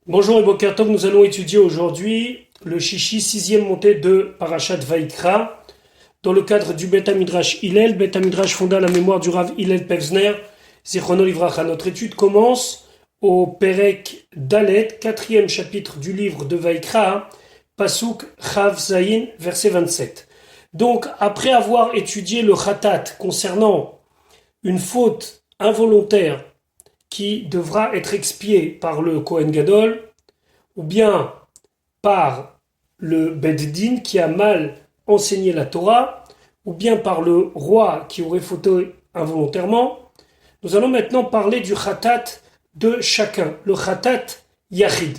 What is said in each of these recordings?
Bonjour et Boker Tov, nous allons étudier aujourd'hui le Shishi, sixième montée de Parashat Vaikra, dans le cadre du Bet HaMidrash Hillel. Bet HaMidrash fonda la mémoire du Rav Hillel Pevzner, Zichrono Livracha. Notre étude commence au Perek Dalet, quatrième chapitre du livre de Vaikra, Pasuk Chav Zayin, verset 27. Donc, après avoir étudié le Khatat concernant une faute involontaire qui devra être expié par le Kohen Gadol, ou bien par le Beddin qui a mal enseigné la Torah, ou bien par le roi qui aurait fauté involontairement. Nous allons maintenant parler du Khatat de chacun, le Khatat Yachid.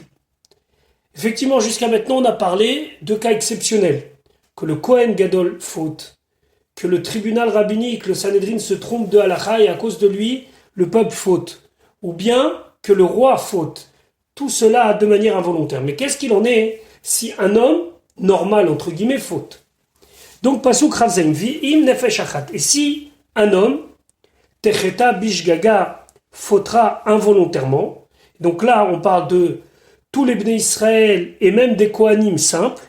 Effectivement, jusqu'à maintenant, on a parlé de cas exceptionnels, que le Kohen Gadol faute, que le tribunal rabbinique, le Sanhedrin se trompe de halakha et à cause de lui, le peuple faute, ou bien que le roi faute. Tout cela de manière involontaire. Mais qu'est-ce qu'il en est si un homme normal, entre guillemets, faute? Donc, pasuk Ravzaim, vi'im nefesh achat. Et si un homme, techeta bishgaga, fautera involontairement, donc là, on parle de tous les Bnei Israël et même des Kohanim simples,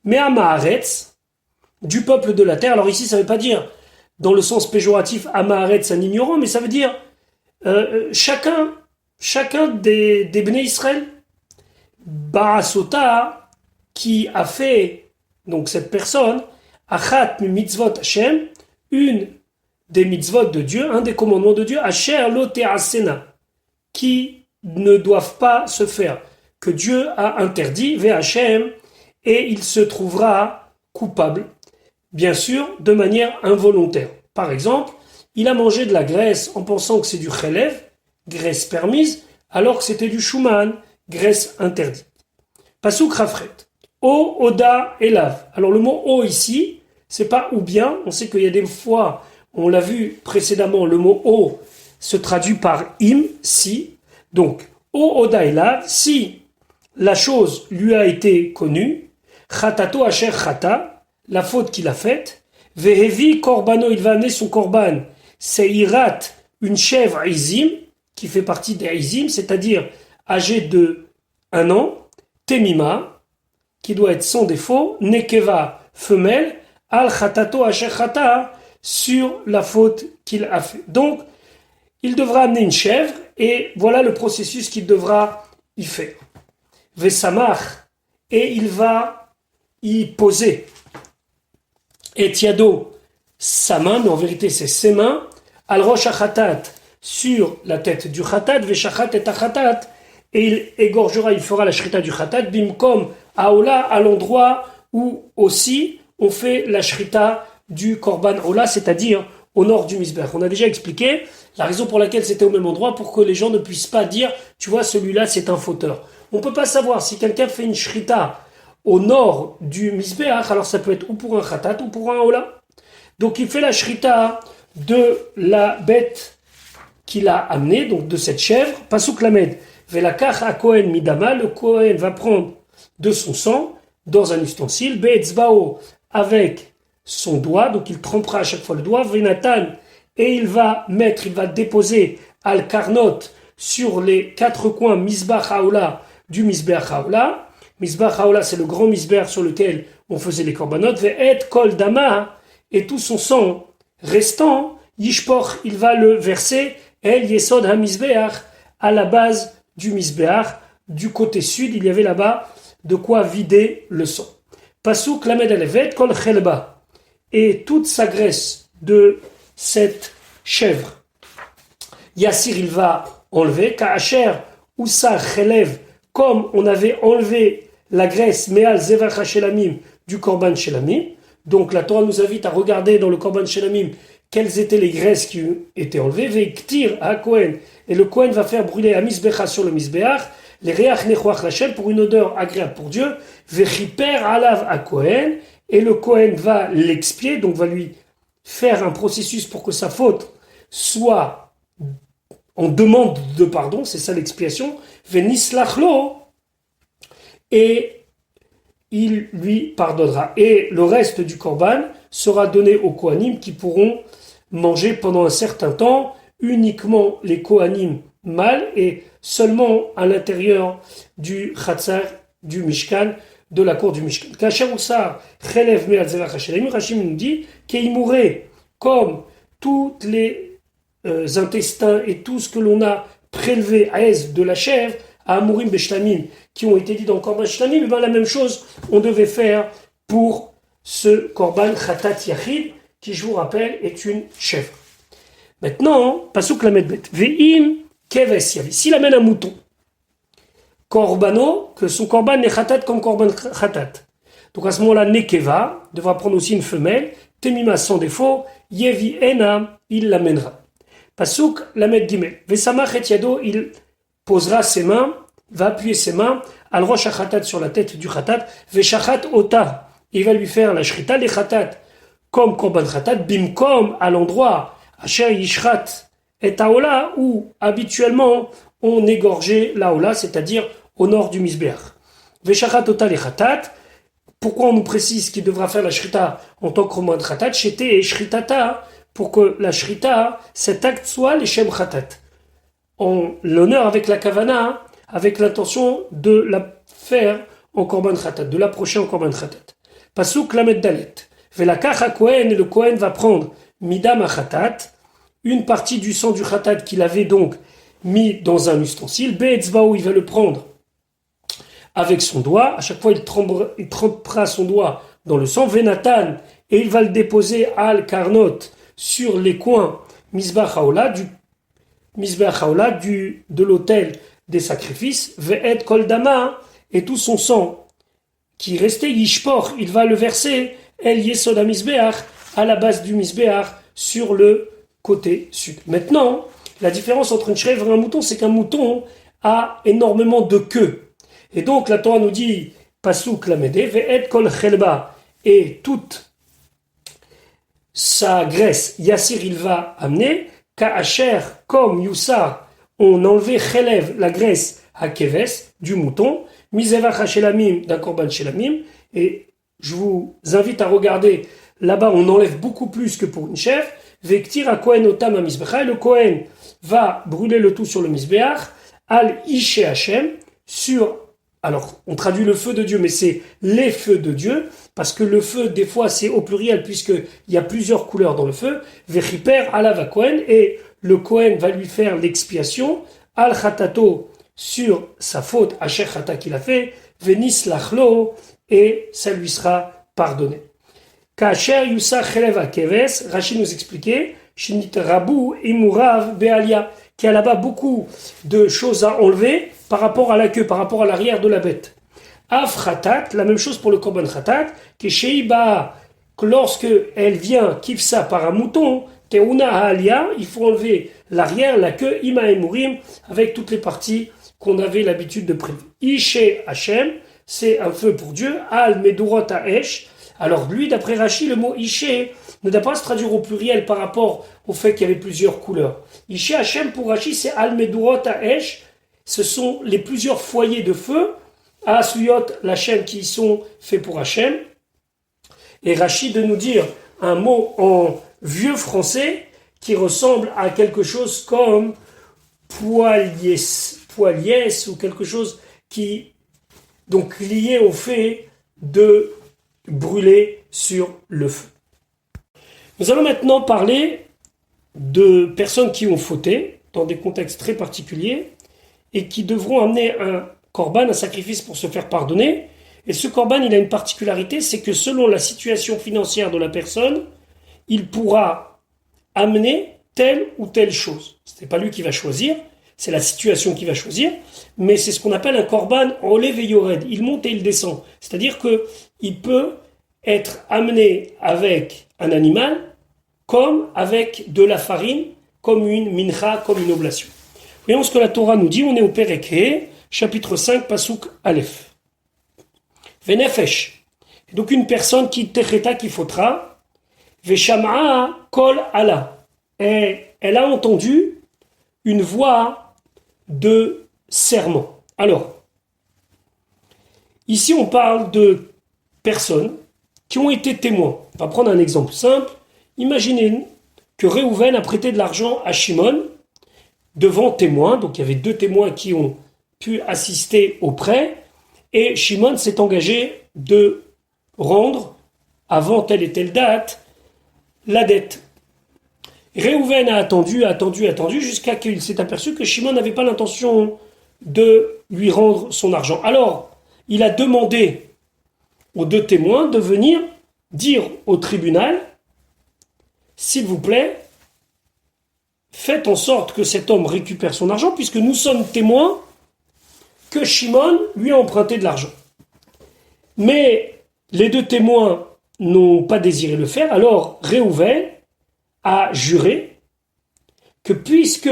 mais à Maharetz, du peuple de la terre. Alors ici, ça ne veut pas dire, dans le sens péjoratif, à Maharetz, un ignorant, mais ça veut dire chacun des Bnei Israël, Ba'asota, qui a fait, donc cette personne, Achat mitzvot Hashem, une des mitzvot de Dieu, un des commandements de Dieu, Asher lo te'asena, qui ne doivent pas se faire, que Dieu a interdit, ve Hashem, et il se trouvera coupable, bien sûr, de manière involontaire. Par exemple, il a mangé de la graisse en pensant que c'est du chelev, graisse permise, alors que c'était du shuman, graisse interdite. Pasuk Rafret. O, Oda, Elav. Alors le mot O ici, c'est pas ou bien. On sait qu'il y a des fois, on l'a vu précédemment, le mot O se traduit par im, si. Donc, O, Oda, Elav, si la chose lui a été connue, Chatato Asher Chata, la faute qu'il a faite, Vehevi Korbano, il va amener son korban, Seirat, une chèvre Izim, qui fait partie des Izim, c'est-à-dire âgée de 1 an, Temima, qui doit être sans défaut, Nekeva, femelle, Al Khatato Asher Khata, sur la faute qu'il a fait. Donc, il devra amener une chèvre, et voilà le processus qu'il devra y faire. Vesamach, et il va y poser. Et Tiado, sa main, mais en vérité c'est ses mains, Al Rosh HaKhatat, sur la tête du Khatat, Veshachat et Achatat, et il égorgera, il fera la shrita du Khatat, Bimkom, Aola, à l'endroit où aussi on fait la shrita du Korban Ola, c'est-à-dire au nord du Misbeh. On a déjà expliqué la raison pour laquelle c'était au même endroit, pour que les gens ne puissent pas dire, tu vois, celui-là c'est un fauteur. On ne peut pas savoir si quelqu'un fait une shrita au nord du Misbeach, alors ça peut être ou pour un Khatat ou pour un Ola. Donc il fait la shrita de la bête qu'il a amenée, donc de cette chèvre. Pasuk Lamed, Velakach a Kohen Midama, le Kohen va prendre de son sang dans un ustensile, Be'etzbao, avec son doigt, donc il trempera à chaque fois le doigt, Venatan, et il va déposer Al Karnot sur les 4 coins Misbach Haola du Misbeach Haola. Misbach Haola, c'est le grand misbeh sur lequel on faisait les korbanot, ve'et kol dama, et tout son sang restant, yishpoch, il va le verser, el yesod ha-misbeach, à la base du misbeach, du côté sud, il y avait là-bas de quoi vider le sang. Pasuk lamed alevet kol chelba, et toute sa graisse de cette chèvre, Yassir, il va enlever, ka'asher, ousa chelev, comme on avait enlevé la graisse me'al zevach shelamim du korban shelamim. Donc la Torah nous invite à regarder dans le korban shelamim quelles étaient les graisses qui étaient enlevées. Ve'ktir à Kohen, et le Kohen va faire brûler à misbecha sur le misbeach les reach nechoach lachem pour une odeur agréable pour Dieu. Ve'chiper alav à Kohen, et le Kohen va l'expier, donc va lui faire un processus pour que sa faute soit en demande de pardon, c'est ça l'expiation. Ve'nislachlo, et il lui pardonnera. Et le reste du korban sera donné aux Kohanim qui pourront manger pendant un certain temps. Uniquement les Kohanim mâle et seulement à l'intérieur du Chatzar, du Mishkan, de la cour du Mishkan. Rachim nous dit qu'il mourrait comme tous les intestins et tout ce que l'on a prélevé à aise de la chèvre, à Amurim Beshlamim, qui ont été dit dans le Korban Shlamim, et bien la même chose on devait faire pour ce Korban Khatat Yachid, qui je vous rappelle est une chèvre. Maintenant, Pasuk Lamed Bet, Ve'im Keves Yavi, s'il amène un mouton, Korbano, que son Korban est Khatat comme Korban Khatat. Donc à ce moment-là, Nekeva devra prendre aussi une femelle, Temima sans défaut, Yevi Ena, il l'amènera. Pasuk Lamed Gimel, Vesamach et Yado, il posera ses mains, va appuyer ses mains, al rosh khatat sur la tête du khatat, veshachat ota, il va lui faire la shrita les khatat, comme korban khatat, bimkom à l'endroit, asher yishrat et aola, où habituellement on égorgeait la ola, c'est-à-dire au nord du misbeach. Veshachat ota les khatat, pourquoi on nous précise qu'il devra faire la shrita en tant que korban khatat, shete et shritata, pour que la shrita, cet acte soit les shem khatat. En l'honneur avec la kavana, avec l'intention de la faire en korban khatat, de l'approcher en korban khatat. Pasuk lamed dalet. Velakach ha-kohen, et le kohen va prendre midam ha-khatat, une partie du sang du khatat qu'il avait donc mis dans un ustensile. Be'etzbaou, il va le prendre avec son doigt. À chaque fois, il trempera son doigt dans le sang. Venatan, et il va le déposer al karnot sur les coins misbach haola, de l'autel des sacrifices, ve'et kol dama, et tout son sang qui restait yishpor, il va le verser el yesod misbeach, à la base du misbeach, sur le côté sud. Maintenant, la différence entre une chèvre et un mouton, c'est qu'un mouton a énormément de queues. Et donc la Torah nous dit, pasuk lamede, ve'et kol chelba, et toute sa graisse, yassir il va amener, Ka'asher, comme Youssar, on enlevait Chelev, la graisse, à Keves, du mouton, Misevach HaShelamim, d'un Korban Shelamim, et je vous invite à regarder, là-bas on enlève beaucoup plus que pour une chèvre, Vektir à Kohen Otam à Misbecha, le Kohen va brûler le tout sur le Misbeach, Al Ishe Hashem, sur, alors on traduit le feu de Dieu, mais c'est les feux de Dieu, parce que le feu, des fois, c'est au pluriel, puisqu'il y a plusieurs couleurs dans le feu. Vechiper alava Kohen, et le Kohen va lui faire l'expiation, al chatato, sur sa faute, asher chata qu'il a fait, venis lachlo, et ça lui sera pardonné. Kacher yusa cheleva keves, Rachid nous expliquait, shinit rabu imurav bealia, qu'il y a là-bas beaucoup de choses à enlever par rapport à la queue, par rapport à l'arrière de la bête. Afratat, la même chose pour le korban khatat, que sheiba, que lorsque elle vient kifsa par un mouton, teuna haalia, il faut enlever l'arrière, la queue, ima emurim, avec toutes les parties qu'on avait l'habitude de prélever. Ishe Hashem, c'est un feu pour Dieu, al medurot haesh. Alors lui, d'après Rashi, le mot Ishe ne doit pas se traduire au pluriel par rapport au fait qu'il y avait plusieurs couleurs. Ishe Hashem pour Rashi, c'est al medurot haesh, ce sont les plusieurs foyers de feu, Asuyot, la chaîne qui sont faits pour Hachem. Et Rachid de nous dire un mot en vieux français qui ressemble à quelque chose comme poiliès ou quelque chose qui, donc lié au fait de brûler sur le feu. Nous allons maintenant parler de personnes qui ont fauté dans des contextes très particuliers et qui devront amener un korban, un sacrifice pour se faire pardonner. Et ce korban, il a une particularité, c'est que selon la situation financière de la personne, il pourra amener telle ou telle chose. Ce n'est pas lui qui va choisir, c'est la situation qui va choisir, mais c'est ce qu'on appelle un korban olev et yored. Il monte et il descend. C'est-à-dire qu'il peut être amené avec un animal, comme avec de la farine, comme une mincha, comme une oblation. Voyons ce que la Torah nous dit, on est au Perek chapitre 5, Pasuk Aleph. Venefesh. Donc une personne qui techeta, qui fautera. Veshama'a kol ala. Et elle a entendu une voix de serment. Alors, ici on parle de personnes qui ont été témoins. On va prendre un exemple simple. Imaginez que Réhouven a prêté de l'argent à Shimon devant témoins. Donc il y avait 2 témoins qui ont pu assister au prêt. Et Shimon s'est engagé de rendre, avant telle et telle date, la dette. Réhouven a attendu, jusqu'à qu'il s'est aperçu que Shimon n'avait pas l'intention de lui rendre son argent. Alors, il a demandé aux 2 témoins de venir dire au tribunal, s'il vous plaît, faites en sorte que cet homme récupère son argent, puisque nous sommes témoins que Shimon lui a emprunté de l'argent. Mais les 2 témoins n'ont pas désiré le faire, alors Réhouven a juré que puisque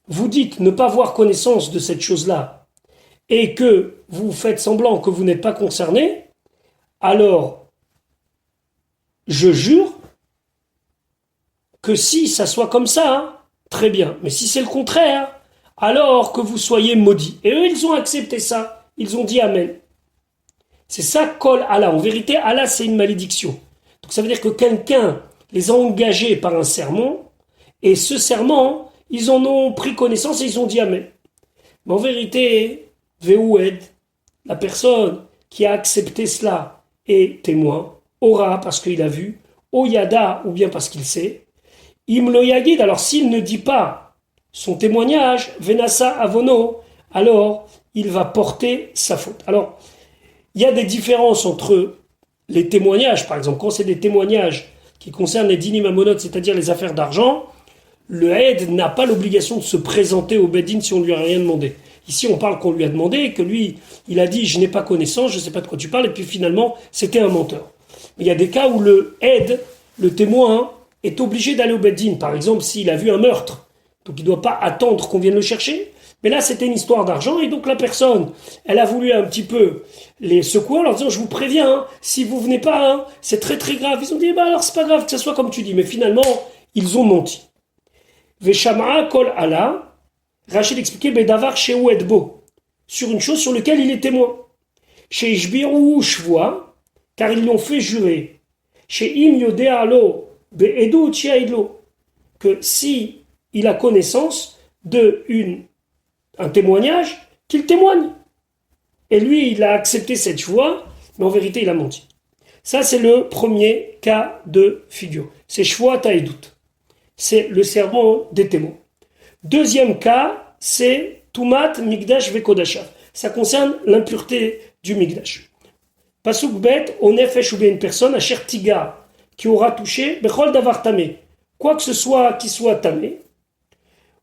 vous dites ne pas avoir connaissance de cette chose-là et que vous faites semblant que vous n'êtes pas concerné, alors je jure que si ça soit comme ça, très bien. Mais si c'est le contraire, alors que vous soyez maudits. Et eux, ils ont accepté ça. Ils ont dit Amen. C'est ça, Kol Allah. En vérité, Allah, c'est une malédiction. Donc ça veut dire que quelqu'un les a engagés par un serment, et ce serment, ils en ont pris connaissance et ils ont dit Amen. Mais en vérité, Veoued, la personne qui a accepté cela est témoin, Ora parce qu'il a vu, Oyada ou bien parce qu'il sait, Imlo Yagid, alors s'il ne dit pas son témoignage, Venasa Avono, alors il va porter sa faute. Alors, il y a des différences entre les témoignages, par exemple, quand c'est des témoignages qui concernent les dinim amonot, c'est-à-dire les affaires d'argent, le aide n'a pas l'obligation de se présenter au Bedin si on ne lui a rien demandé. Ici, on parle qu'on lui a demandé, que lui, il a dit « je n'ai pas connaissance, je ne sais pas de quoi tu parles », et puis finalement, c'était un menteur. Mais il y a des cas où le aide, le témoin, est obligé d'aller au Bedin. Par exemple, s'il a vu un meurtre, donc il ne doit pas attendre qu'on vienne le chercher. Mais là, c'était une histoire d'argent, et donc la personne, elle a voulu un petit peu les secouer en leur disant « je vous préviens, hein, si vous venez pas, hein, c'est très très grave ». Ils ont dit « bah alors c'est pas grave que ce soit comme tu dis ». Mais finalement, ils ont menti. Veshama'a kol Allah, Rachid expliquait Bedavar Shehu Edbo, sur une chose sur laquelle il est témoin. Chez Ishbiru Shvoa, car ils l'ont fait jurer. Chez Im Yodealo Be'edu Tchiaidlo, que si il a connaissance de un témoignage, qu'il témoigne. Et lui, il a accepté cette foi, mais en vérité, il a menti. Ça, c'est le premier cas de figure. C'est Shvoa Taïdout. C'est le serment des témoins. Deuxième cas, c'est Tumat Migdash Vekodashav. Ça concerne l'impureté du Migdash. Pasuk bet, onefesh ou bien une personne, à Tiga, qui aura touché Bechol Davar Tamé, quoi que ce soit qui soit tamé,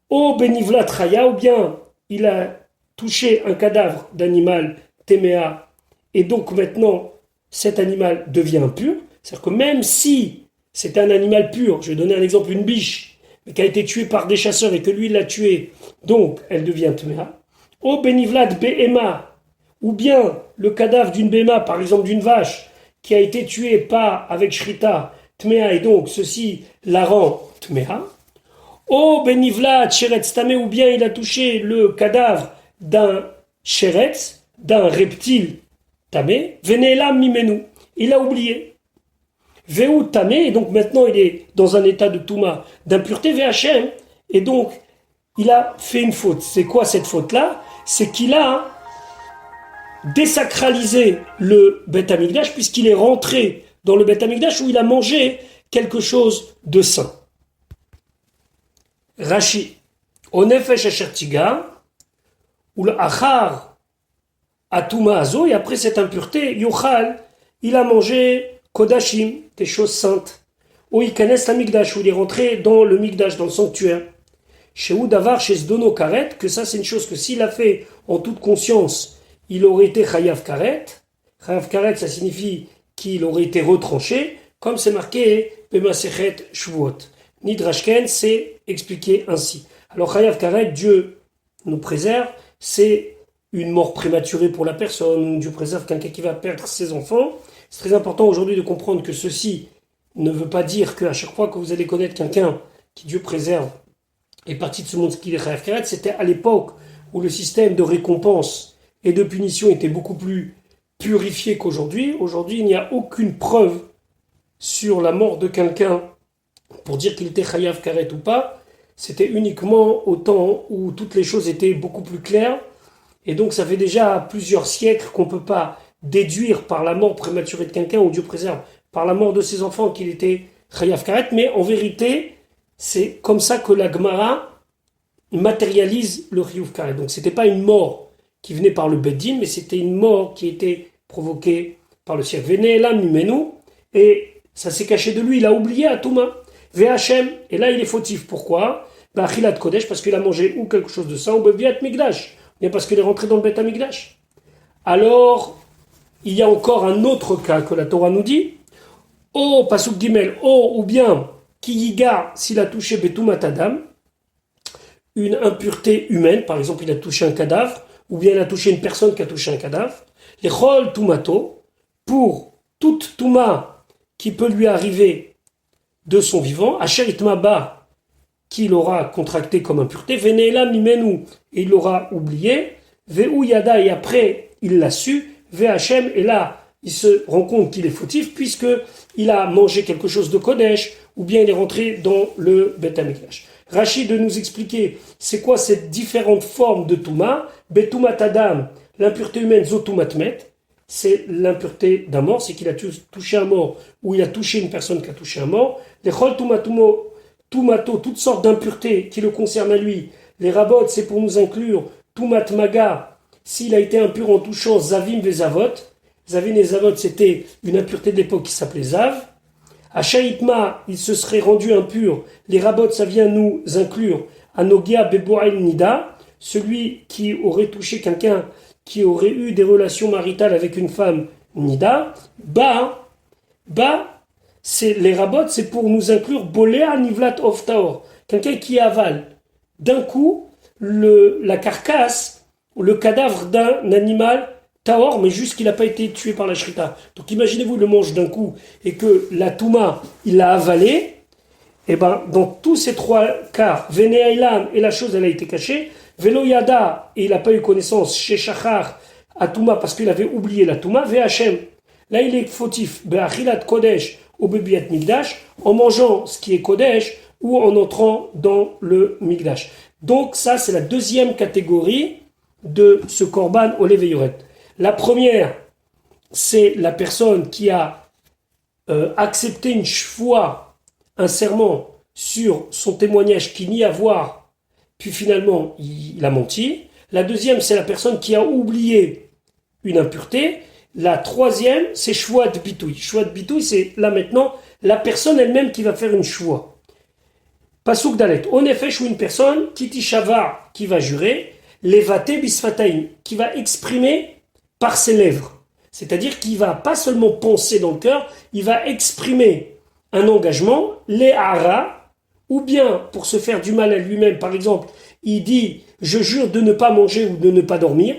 au Benivlat Raya, ou bien il a touché un cadavre d'animal téméa, et donc maintenant cet animal devient impur. C'est-à-dire que même si c'est un animal pur, je vais donner un exemple, une biche, mais qui a été tuée par des chasseurs et que lui l'a tuée, donc elle devient téméa. Au Benivlat Behema, ou bien le cadavre d'une béma, par exemple d'une vache, qui a été tuée pas avec shrita, tméa, et donc ceci la rend tméa. O benivla sheretz tamé, ou bien il a touché le cadavre d'un sheretz, d'un reptile tamé, venelam mimenu, il a oublié. Veu tamé, et donc maintenant il est dans un état de touma, d'impureté vhm, et donc il a fait une faute. C'est quoi cette faute-là? C'est qu'il a désacralisé le Beth Amikdash, puisqu'il est rentré dans le Beth Amikdash où il a mangé quelque chose de saint. Rashi, Onefesh Ashertiga, ou le Achar Atuma Azo, et après cette impureté, Yochal, il a mangé Kodashim, des choses saintes. Ou Ikanes la Migdash, où il est rentré dans le Migdash, dans le sanctuaire. Chez Oudavar, chez Zdono Karet, que ça c'est une chose que s'il a fait en toute conscience, il aurait été Chayav Karet. Chayav Karet, ça signifie qu'il aurait été retranché, comme c'est marqué Bemasechet Shvuot. Nidrashken, c'est expliqué ainsi. Alors Chayav Karet, Dieu nous préserve, c'est une mort prématurée pour la personne, Dieu préserve quelqu'un qui va perdre ses enfants. C'est très important aujourd'hui de comprendre que ceci ne veut pas dire qu'à chaque fois que vous allez connaître quelqu'un qui Dieu préserve est parti de ce monde qui est Chayav Karet, c'était à l'époque où le système de récompense et de punition était beaucoup plus purifié qu'aujourd'hui. Aujourd'hui, il n'y a aucune preuve sur la mort de quelqu'un pour dire qu'il était Chayav Karet ou pas. c'était uniquement au temps où toutes les choses étaient beaucoup plus claires. Et donc ça fait déjà plusieurs siècles qu'on ne peut pas déduire par la mort prématurée de quelqu'un, ou Dieu préserve, par la mort de ses enfants qu'il était Chayav Karet. Mais en vérité, c'est comme ça que la Gemara matérialise le Chayav Karet. Donc c'était pas une mort qui venait par le Beddin, mais c'était une mort qui était provoquée par le ciel. Venez là, Mimenu, et ça s'est caché de lui, il a oublié à Touma. VHM, et là il est fautif. Pourquoi? Achilat Kodesh, parce qu'il a mangé ou quelque chose de ça, ou Beviat Migdash, bien parce qu'il est rentré dans le Beth Amikdash. Alors, il y a encore un autre cas que la Torah nous dit. Oh, Pasuk Gimel, oh, ou bien, Kiyiga, s'il a touché Betumat Adam, une impureté humaine, par exemple, il a touché un cadavre, ou bien il a touché une personne qui a touché un cadavre, les Chol Tumato, pour toute Touma qui peut lui arriver de son vivant, Asher Itmaba, qu'il aura contracté comme impureté, Veneela Mimenu, et il l'aura oublié, Ve'u Yada, et après il l'a su, Ve'Hachem, et là il se rend compte qu'il est fautif, puisqu'il a mangé quelque chose de Kodesh, ou bien il est rentré dans le Beth Amikdash. Rachid de nous expliquer c'est quoi cette différentes formes de Touma. Betumat Adam, l'impureté humaine, Zotumatmet, c'est l'impureté d'un mort, c'est qu'il a touché un mort, ou il a touché une personne qui a touché un mort. Les Chol Tumato, toutes sortes d'impuretés qui le concernent à lui. Les Rabot, c'est pour nous inclure Tumat Maga, s'il a été impur en touchant Zavim Vezavot. Zavim et Zavot, c'était une impureté de l'époque qui s'appelait Zav. À Shaïtma, il se serait rendu impur. Les Rabot, ça vient nous inclure Anogia Beboail Nida, celui qui aurait touché quelqu'un qui aurait eu des relations maritales avec une femme Nida. C'est les Rabot, c'est pour nous inclure Bolea Nivlat of Taor, quelqu'un qui avale d'un coup la carcasse, le cadavre d'un animal Taor, mais juste qu'il n'a pas été tué par la Shrita. Donc imaginez-vous, il le mange d'un coup et que la Touma, il l'a avalé. Et ben dans tous ces trois cas, Veneailam, et la chose elle a été cachée, Velo Yada, et il n'a pas eu connaissance chez Shachar à Touma parce qu'il avait oublié la Touma, Ve'Hachem. Là il est fautif, Be'achilat Kodesh au Bebiat Migdash, en mangeant ce qui est Kodesh ou en entrant dans le Migdash. Donc ça c'est la deuxième catégorie de ce Korban Olev Yoret. La première, c'est la personne qui a accepté une shvoua, un serment sur son témoignage qui nie à voir, puis finalement il a menti. La deuxième, c'est la personne qui a oublié une impureté. La troisième, c'est shvoua de bitouille. Shvoua de bitouille, c'est là maintenant la personne elle-même qui va faire une shvoua. Pasuk Dalet. En effet, je suis une personne, Kiti Shava, qui va jurer, Levate Bisfataim, qui va exprimer par ses lèvres. C'est-à-dire qu'il va pas seulement penser dans le cœur, il va exprimer un engagement, les hara, ou bien pour se faire du mal à lui-même, par exemple, il dit « je jure de ne pas manger ou de ne pas dormir »,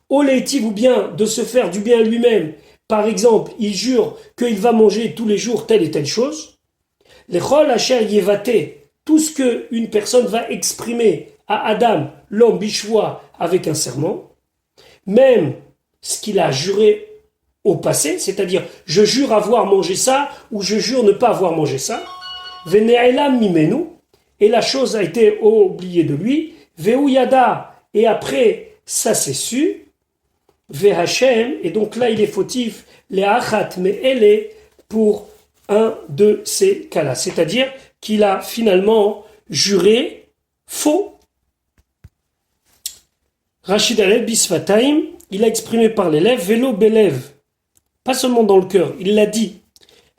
oleitiv, ou bien de se faire du bien à lui-même, par exemple, il jure qu'il va manger tous les jours telle et telle chose. Les chol asher yevate, tout ce qu'une personne va exprimer à Adam, l'homme bichoua, avec un serment, même ce qu'il a juré au passé, c'est-à-dire je jure avoir mangé ça ou je jure ne pas avoir mangé ça. Vene'elam mimenu, et la chose a été oubliée de lui. Ve'u yada, et après ça s'est su. Ve'hachem, et donc là il est fautif. Les achat mais elle est pour un de ces cas-là, c'est-à-dire qu'il a finalement juré faux. Rachid Aleb Bisfataim, il a exprimé par les lèvres, vélo bélève, pas seulement dans le cœur, il l'a dit.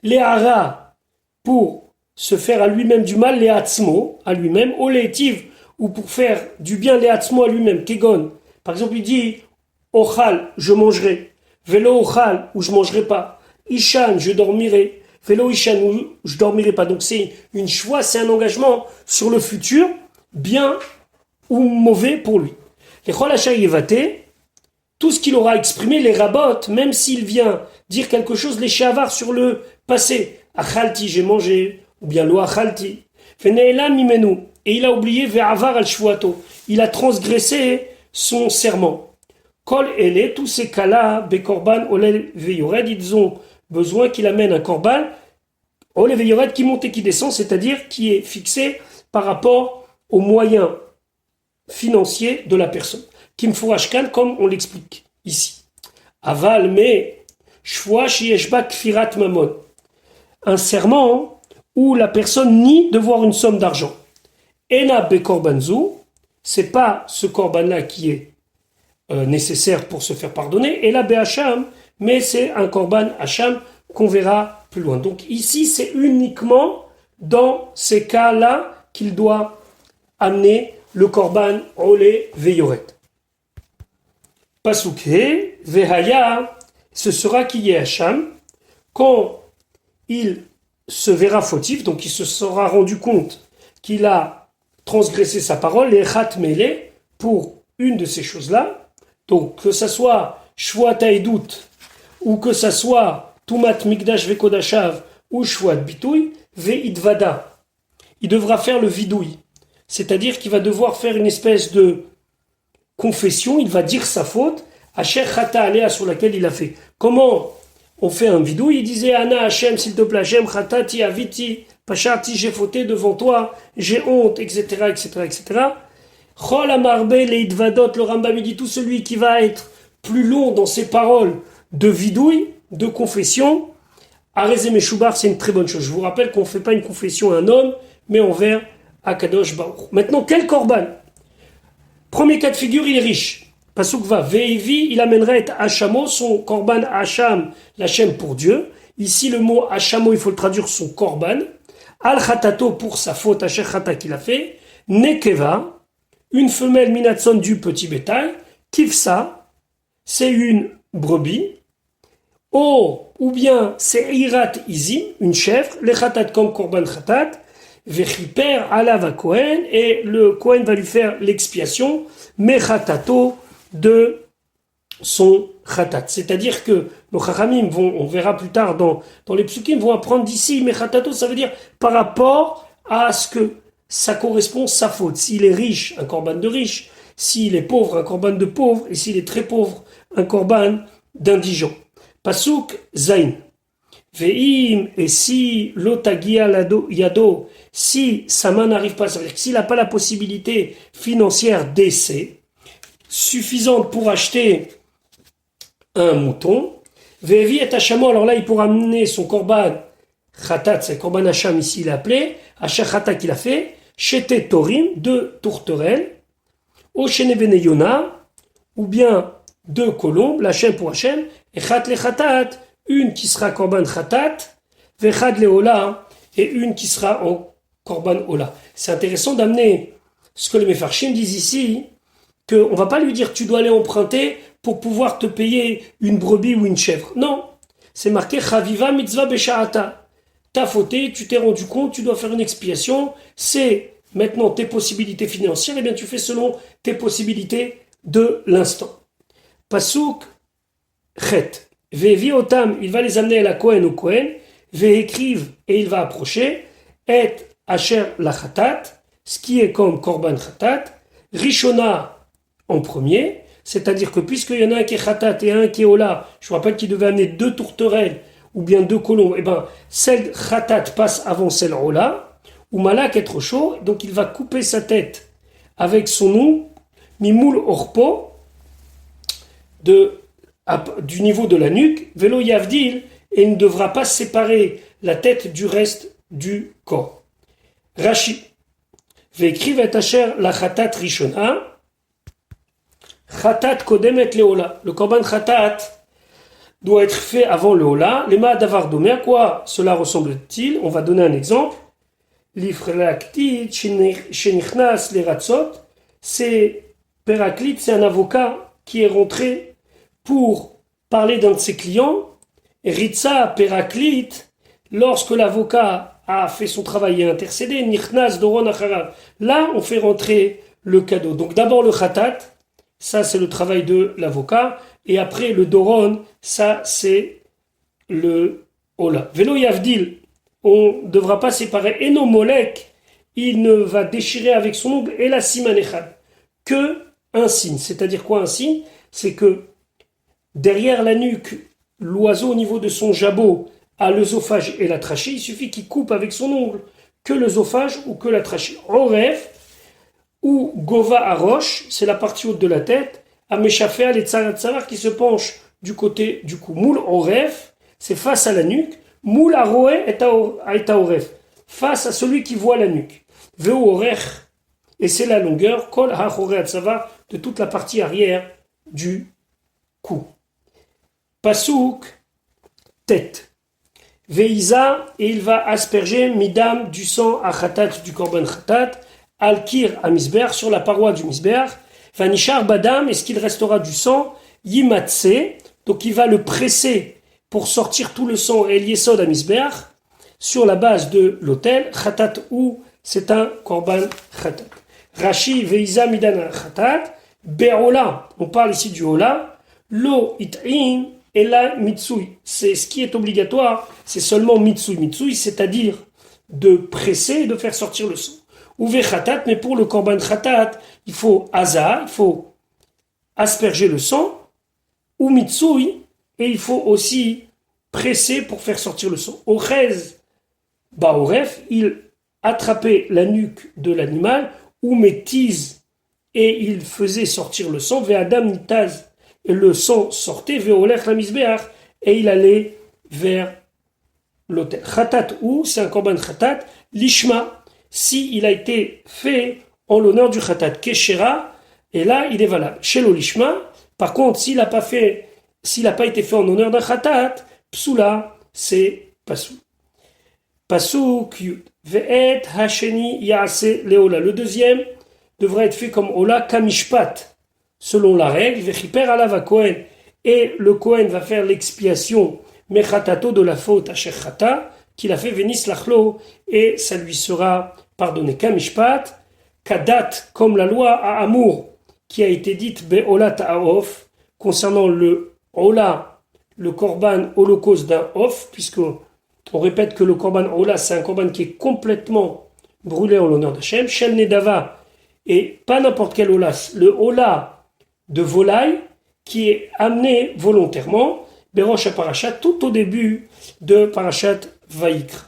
Les hara, pour se faire à lui-même du mal, les hatzmo, à lui-même, oleitiv, ou pour faire du bien, les hatzmo à lui-même, kegon. Par exemple, il dit, ochal, je mangerai, vélo ochal, ou je mangerai pas, ishan, je dormirai, vélo ishan, ou je dormirai pas. Donc c'est une choix, c'est un engagement sur le futur, bien ou mauvais pour lui. Les chol hachar yevate, tout ce qu'il aura exprimé, les rabotes, même s'il vient dire quelque chose, les shavar sur le passé. Achalti, j'ai mangé, ou bien lo achalti. Vene'elam mimenu, et il a oublié ve'avar al shvuato. Il a transgressé son serment. Kol ele, tous ces cas-là, bekorban olev veyored, ils ont besoin qu'il amène un korban olev veyored qui monte et qui descend, c'est-à-dire qui est fixé par rapport aux moyens financiers de la personne. Kimfourashkan, comme on l'explique ici. Aval, mais, shvoa shieshba kfirat mamon. Un serment où la personne nie devoir une somme d'argent. Ena be korbanzu, c'est pas ce korban-là qui est nécessaire pour se faire pardonner. Et la be hacham, mais c'est un korban hacham qu'on verra plus loin. Donc ici, c'est uniquement dans ces cas-là qu'il doit amener le korban olé veyoret. Pasukhe, vehaya, ce sera qui est hacham, quand il se verra fautif, donc il se sera rendu compte qu'il a transgressé sa parole, les chat mele, pour une de ces choses-là, donc que ça soit shvoat haedut, ou que ça soit tumat mikdash vekodashav, ou shvoat bitouy, veidvada. Il devra faire le vidouille, c'est-à-dire qu'il va devoir faire une espèce de confession, il va dire sa faute, asher chata alea, sur laquelle il a fait. Comment on fait un vidouille? Il disait Anna Hachem, s'il te plaît, Hachem, chatati aviti, pachati, j'ai fauté devant toi, j'ai honte, etc., etc., etc. Chol amarbe leidvadot, le Rambam dit tout celui qui va être plus long dans ses paroles de vidouille, de confession, Arezé Meshubar, c'est une très bonne chose. Je vous rappelle qu'on ne fait pas une confession à un homme, mais envers Akadosh Baruch. Maintenant, quel korban? Premier cas de figure, il est riche. Pasuk va, Veivi, il amènerait Hachamo, son korban Hacham, l'Hachem pour Dieu. Ici, le mot Hachamo, il faut le traduire son korban. Al Khatato, pour sa faute, Asher Khata qu'il a fait. Nekeva, une femelle minatson du petit bétail. Kifsa, c'est une brebis. Ou bien c'est Irat Izim, une chèvre. Le Khatat comme korban Khatat. Vechiper alav Kohen, et le Kohen va lui faire l'expiation. Mechatato, de son khatat. C'est-à-dire que nos chachamim vont, on verra plus tard dans les psukim, vont apprendre d'ici, mais khatato, ça veut dire par rapport à ce que ça correspond sa faute. S'il est riche, un korban de riche. S'il est pauvre, un korban de pauvre. Et s'il est très pauvre, un korban d'indigent. Pasuk zain. Ve'im, et si l'otagia yado, si sa main n'arrive pas, ça veut dire que s'il n'a pas la possibilité financière d'essai, suffisante pour acheter un mouton, Vevi et Hachamo, alors là il pourra amener son korban Khatat, c'est le korban Hacham ici il est appelé, Asher Khatat qu'il a fait, Chete Torim, 2 tourterelles, Oshene Yona, ou bien 2 colombes, l'Hachem pour Hachem, et Khat le Khatat, une qui sera korban Khatat, Vechad le Ola, et une qui sera en korban Ola. C'est intéressant d'amener ce que les Mefarshim disent ici, qu'on ne va pas lui dire tu dois aller emprunter pour pouvoir te payer une brebis ou une chèvre. Non, c'est marqué Chaviva mitzvah besha'ata. T'as fauté, tu t'es rendu compte, tu dois faire une expiation. C'est maintenant tes possibilités financières, et bien tu fais selon tes possibilités de l'instant. Pasuk chet. Vevi otam, il va les amener à la Kohen au Kohen. Ve'ekriv, et il va approcher. Et asher la khatat, ce qui est comme korban khatat. Rishona, en premier, c'est-à-dire que puisqu'il y en a un qui est khatat et un qui est ola, je vous rappelle qu'il devait amener 2 tourterelles ou bien 2 colombes, et bien celle khatat passe avant celle ola, ou malak est trop chaud, donc il va couper sa tête avec son ongle, mimoul orpo, du niveau de la nuque, velo yavdil, et il ne devra pas séparer la tête du reste du corps. Rashi, ve'ekriv et asher la khatat rishona, Khatat kodemet leola. Le korban khatat doit être fait avant le ola. Les ma'adavar domé, à quoi cela ressemble-t-il? On va donner un exemple. L'ifrelaktit shenichnas leratzot. C'est Péraclite, c'est un avocat qui est rentré pour parler d'un de ses clients. Et Ritza, Péraclite, lorsque l'avocat a fait son travail et intercédé, nichnas doron acharav. Là, on fait rentrer le cadeau. Donc d'abord le khatat. Ça, c'est le travail de l'avocat. Et après, le doron, ça, c'est le ola. Velo yavdil, on ne devra pas séparer. Et non molek, il ne va déchirer avec son ongle et la simanechad. Que un signe. C'est-à-dire quoi un signe? C'est que derrière la nuque, l'oiseau au niveau de son jabot a l'œsophage et la trachée. Il suffit qu'il coupe avec son ongle que l'œsophage ou que la trachée. Oref, ou Gova à roche, c'est la partie haute de la tête, Ameshafea les tsavar qui se penche du côté du cou. Moul Oref, c'est face à la nuque. Moul Aroe est à Oref, face à celui qui voit la nuque. Veu Orech, et c'est la longueur, Kol HaChore tsavar, de toute la partie arrière du cou. Pasouk, tête. Veïza, et il va asperger midam du sang à khatat du korban khatat, al-kir à misber, sur la paroi du misber, vanishar badam, et ce qu'il restera du sang, yimatse, donc il va le presser pour sortir tout le sang el yesod à misber, sur la base de l'autel, khatat ou c'est un korban khatat. Rashi veïza midam khatat, be'ola, on parle ici du ola, lo it'in, et la mitsui, c'est ce qui est obligatoire, c'est seulement mitsui. Mitsui, c'est-à-dire de presser et de faire sortir le sang. Ouve khatat, mais pour le korban khatat, il faut aza, il faut asperger le sang, ou mitsui, et il faut aussi presser pour faire sortir le sang. Ochez, baoref, il attrapait la nuque de l'animal, ou métise, et il faisait sortir le sang, ve'adam nitaz, et le sang sortait, ve'olech la misbeach, et il allait vers l'autel. Khatat ou, c'est un korban khatat, lishma, si il a été fait en l'honneur du khatat, keshera, et là il est valable. Shelo lishma, par contre, s'il n'a pas été fait en honneur d'un khatat, psula, c'est pasou. Pasou kyut, ve'et hasheni yaase leola. Le deuxième devrait être fait comme ola kamishpat, selon la règle, vechiper alava kohen, et le kohen va faire l'expiation mechatato de la faute à shechata, qu'il a fait venis lachlo, et ça lui sera pardonné. Kamishpat, kadat, comme la loi à amour, qui a été dite be'ola ta'aof, concernant le ola, le korban holocauste d'un off, puisque on répète que le korban ola, c'est un korban qui est complètement brûlé en l'honneur d'Hachem, shel nedava, et pas n'importe quel ola, le ola de volaille qui est amené volontairement, Berosh à Parashat, tout au début de Parashat Vaïkra.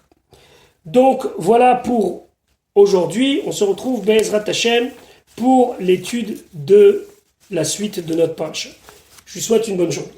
Donc voilà pour aujourd'hui, on se retrouve Be'ezrat Hashem pour l'étude de la suite de notre Parashat. Je vous souhaite une bonne journée.